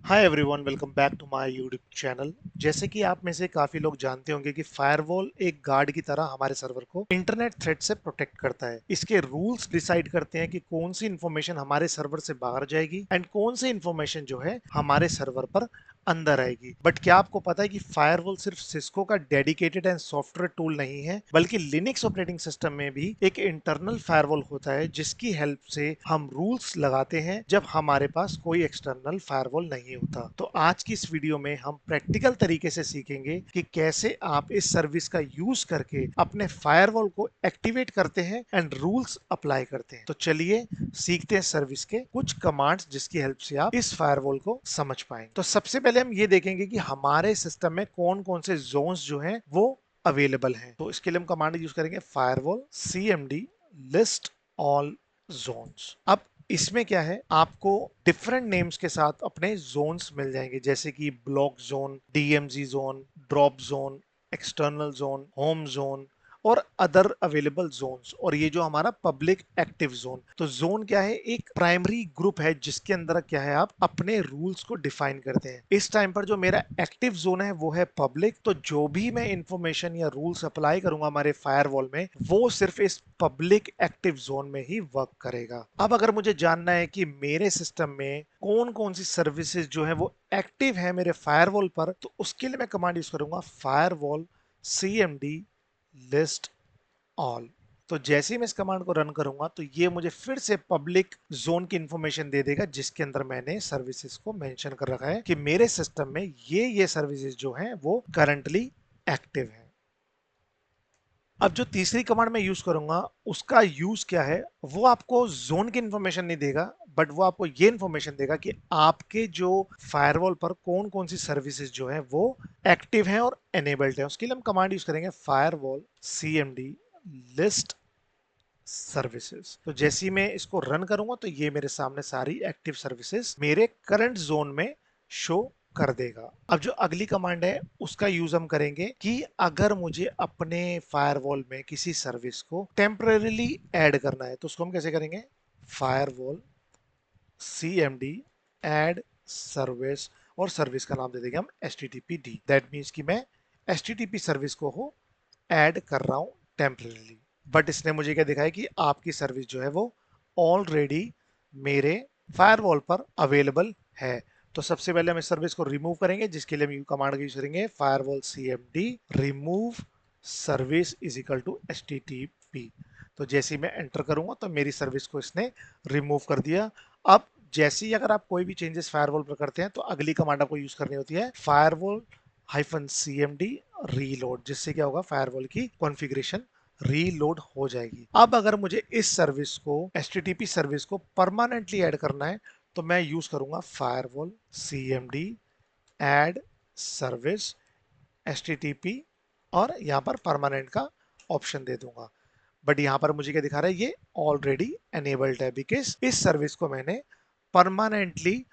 Hi everyone, welcome back to my YouTube channel. जैसे कि आप में से काफी लोग जानते होंगे कि फायरवॉल एक गार्ड की तरह हमारे सर्वर को इंटरनेट थ्रेट से प्रोटेक्ट करता है। इसके रूल्स डिसाइड करते हैं कि कौन सी इंफॉर्मेशन हमारे सर्वर से बाहर जाएगी एंड कौन सी इंफॉर्मेशन जो है हमारे सर्वर पर अंदर आएगी। बट क्या आपको पता है कि फायरवॉल सिर्फ सिस्को का डेडिकेटेड एंड सॉफ्टवेयर टूल नहीं है, बल्कि लिनक्स ऑपरेटिंग सिस्टम में भी एक इंटरनल फायरवॉल होता है जिसकी हेल्प से हम रूल्स लगाते हैं जब हमारे पास कोई एक्सटर्नल फायरवॉल नहीं होता। तो आज की इस वीडियो में हम प्रैक्टिकल तरीके से सीखेंगे कि कैसे आप इस सर्विस का यूज करके अपने फायरवॉल को एक्टिवेट करते हैं एंड रूल्स अप्लाई करते हैं। तो चलिए सीखते हैं सर्विस के कुछ कमांड्स जिसकी हेल्प से आप इस फायरवॉल को समझ पाएंगे। तो सबसे पहले हम ये देखेंगे कि हमारे सिस्टम में कौन कौन से जोन्स जो हैं वो अवेलेबल हैं। तो इसके लिए हम कमांड यूज करेंगे firewall cmd list all zones. अब इसमें क्या है, आपको डिफरेंट नेम्स के साथ अपने जोन्स मिल जाएंगे, जैसे कि block zone, DMG zone, drop zone, external zone, home zone और अदर अवेलेबल जोन्स। और ये जो हमारा पब्लिक एक्टिव जोन, तो जोन क्या है, एक प्राइमरी ग्रुप है जिसके अंदर क्या है आप अपने रूल्स को डिफाइन करते हैं। इस टाइम पर जो मेरा एक्टिव जोन है वो है पब्लिक, तो जो भी मैं इंफॉर्मेशन या रूल्स अप्लाई करूंगा हमारे फायरवॉल में वो सिर्फ इस पब्लिक एक्टिव जोन में ही वर्क करेगा। अब अगर मुझे जानना है कि मेरे सिस्टम में कौन कौन सी सर्विसेज जो है वो एक्टिव है मेरे फायरवॉल पर, तो उसके लिए मैं कमांड यूज करूंगा फायरवॉल cmd लिस्ट ऑल। तो जैसे ही मैं इस कमांड को रन करूंगा तो ये मुझे फिर से पब्लिक जोन की इंफॉर्मेशन दे देगा जिसके अंदर मैंने सर्विसेज को मेंशन कर रखा है कि मेरे सिस्टम में ये सर्विसेज जो हैं वो करंटली एक्टिव है। अब जो तीसरी कमांड मैं यूज करूंगा उसका यूज क्या है, वो आपको जोन की इंफॉर्मेशन नहीं देगा, बट वो आपको ये इंफॉर्मेशन देगा कि आपके जो फायरवॉल पर कौन कौन सी सर्विसेज जो है वो एक्टिव हैं और एनेबल्ड है। उसके लिए हम कमांड यूज करेंगे फायरवॉल cmd लिस्ट सर्विसेज। तो जैसे ही मैं इसको रन करूंगा तो ये मेरे सामने सारी एक्टिव सर्विसेज मेरे करंट जोन में शो कर देगा। अब जो अगली कमांड है उसका यूज हम करेंगे कि अगर मुझे अपने फायरवॉल में किसी सर्विस को टेम्परेरीली ऐड करना है तो उसको हम कैसे करेंगे, फायरवॉल cmd ऐड सर्विस, और सर्विस का नाम दे देंगे हम httpd। दैट मीन्स कि मैं http सर्विस को हो ऐड कर रहा हूं टेम्परेरीली। बट इसने मुझे क्या दिखाया कि आपकी सर्विस जो है वो ऑलरेडी मेरे फायरवॉल पर अवेलेबल है। तो सबसे पहले हम इस सर्विस को रिमूव करेंगे, जिसके लिए हम कमांड यूज करेंगे firewall cmd remove service is equal to http। तो जैसे ही मैं एंटर करूंगा तो मेरी सर्विस को इसने रिमूव कर दिया। अब जैसे ही अगर आप कोई भी चेंजेस फायरवॉल पर करते हैं तो अगली कमांड आपको यूज करनी होती है फायरवॉल -cmd रीलोड, जिससे क्या होगा, फायरवॉल की कॉन्फ़िगरेशन रीलोड हो जाएगी। अब अगर मुझे इस सर्विस को HTTP सर्विस को परमानेंटली ऐड करना है तो मैं यूज करूंगा firewall cmd add service HTTP और यहां पर परमानेंट का ऑप्शन दे दूंगा। बट यहां पर मुझे क्या दिखा रहा है, ये ऑलरेडी एनेबल्ड है बिकॉज इस सर्विस को मैंने परमानेंटली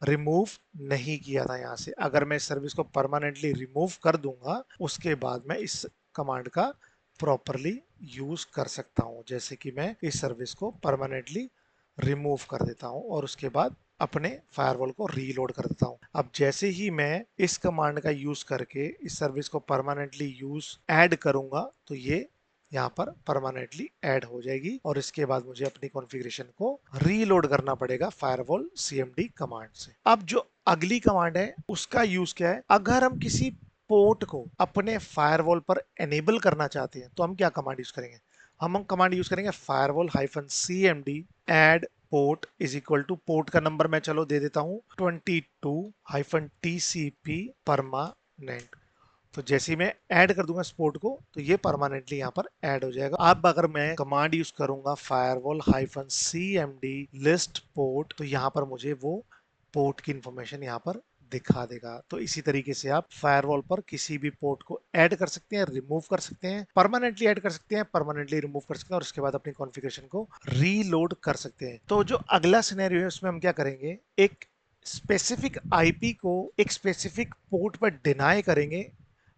रिमूव नहीं किया था। यहां से अगर मैं इस सर्विस को परमानेंटली रिमूव कर दूंगा उसके बाद मैं इस कमांड का प्रॉपरली यूज कर सकता हूं। जैसे कि मैं इस सर्विस को परमानेंटली रिमूव कर देता हूं और उसके बाद अपने फायरवॉल को रीलोड कर देता हूं। अब जैसे ही मैं इस कमांड का यूज करके इस सर्विस को परमानेंटली यूज ऐड करूंगा तो ये यहाँ पर परमानेंटली ऐड हो जाएगी और इसके बाद मुझे अपनी कॉन्फ़िगरेशन को रीलोड करना पड़ेगा फायरवॉल cmd कमांड से। अब जो अगली कमांड है उसका यूज क्या है, अगर हम किसी पोर्ट को अपने फायरवॉल पर एनेबल करना चाहते हैं तो हम क्या कमांड यूज करेंगे, हम कमांड यूज करेंगे firewall -cmd add port is equal to, port का नंबर मैं चलो दे देता हूं 22-tcp परमानेंट। तो जैसे ही मैं ऐड कर दूंगा स्पोर्ट को तो ये परमानेंटली यहाँ पर ऐड हो जाएगा। अब अगर मैं कमांड यूज करूंगा फायरवॉल -cmd लिस्ट पोर्ट तो यहाँ पर मुझे वो पोर्ट की इंफॉर्मेशन यहाँ पर दिखा देगा। तो इसी तरीके से आप फायरवॉल पर किसी भी पोर्ट को ऐड कर सकते हैं, रिमूव कर सकते हैं, परमानेंटली ऐड कर सकते हैं, परमानेंटली रिमूव कर सकते हैं और उसके बाद अपनी कॉन्फ़िगरेशन को रीलोड कर सकते हैं। तो जो अगला सिनेरियो है उसमें हम क्या करेंगे, एक स्पेसिफिक आईपी को एक स्पेसिफिक पोर्ट पर डिनाई करेंगे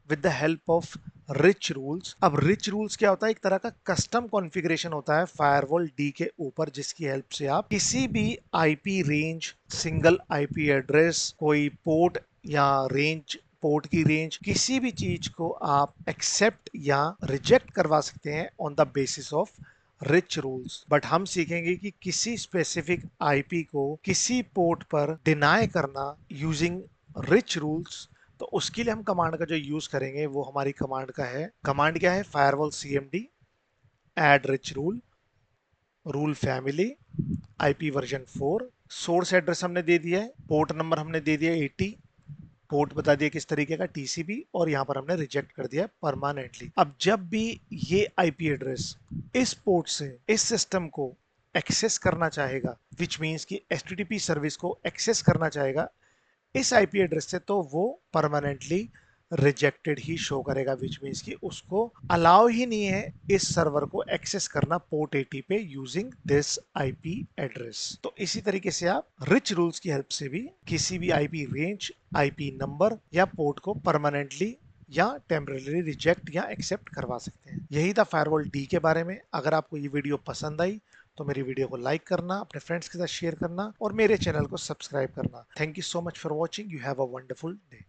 with the help of rich rules. अब रिच रूल्स क्या होता है? एक तरह का कस्टम कॉन्फ़िगरेशन होता है फायरवॉल डी के ऊपर, जिसकी हेल्प से आप किसी भी IP range, single IP address, कोई पोर्ट या रेंज, पोर्ट की रेंज, किसी भी चीज को आप एक्सेप्ट या रिजेक्ट करवा सकते हैं on the basis of rich rules. But हम सीखेंगे कि किसी स्पेसिफिक आईपी को किसी पोर्ट पर डिनाई करना यूजिंग रिच रूल्स, तो उसके लिए हम कमांड का जो यूज करेंगे वो हमारी कमांड का है, कमांड क्या है? Firewall CMD add rich rule, rule family, IP version 4, source address हमने दे दिया है, पोर्ट नंबर हमने दे दिया 80, पोर्ट बता दिया किस तरीके का टीसीपी, और यहां पर हमने रिजेक्ट कर दिया परमानेंटली। अब जब भी ये आईपी एड्रेस इस पोर्ट से इस सिस्टम को एक्सेस करना चाहेगा, विच मींस कि एचटीटीपी सर्विस को एक्सेस करना चाहेगा इस आईपी एड्रेस से, तो वो परमानेंटली रिजेक्टेड ही शो करेगा, विच मींस कि उसको अलाउ ही नहीं है इस सर्वर को एक्सेस करना पोर्ट 80 पे यूजिंग दिस आईपी एड्रेस। तो इसी तरीके से आप रिच रूल्स की हेल्प से भी किसी भी आईपी रेंज, आईपी नंबर या पोर्ट को परमानेंटली या टेम्परेरी रिजेक्ट या एक्सेप्ट करवा सकते हैं। यही था फायरवॉल डी के बारे में। अगर आपको ये वीडियो पसंद आई तो मेरी वीडियो को लाइक करना, अपने फ्रेंड्स के साथ शेयर करना और मेरे चैनल को सब्सक्राइब करना। Thank you so much for watching. You have a wonderful day.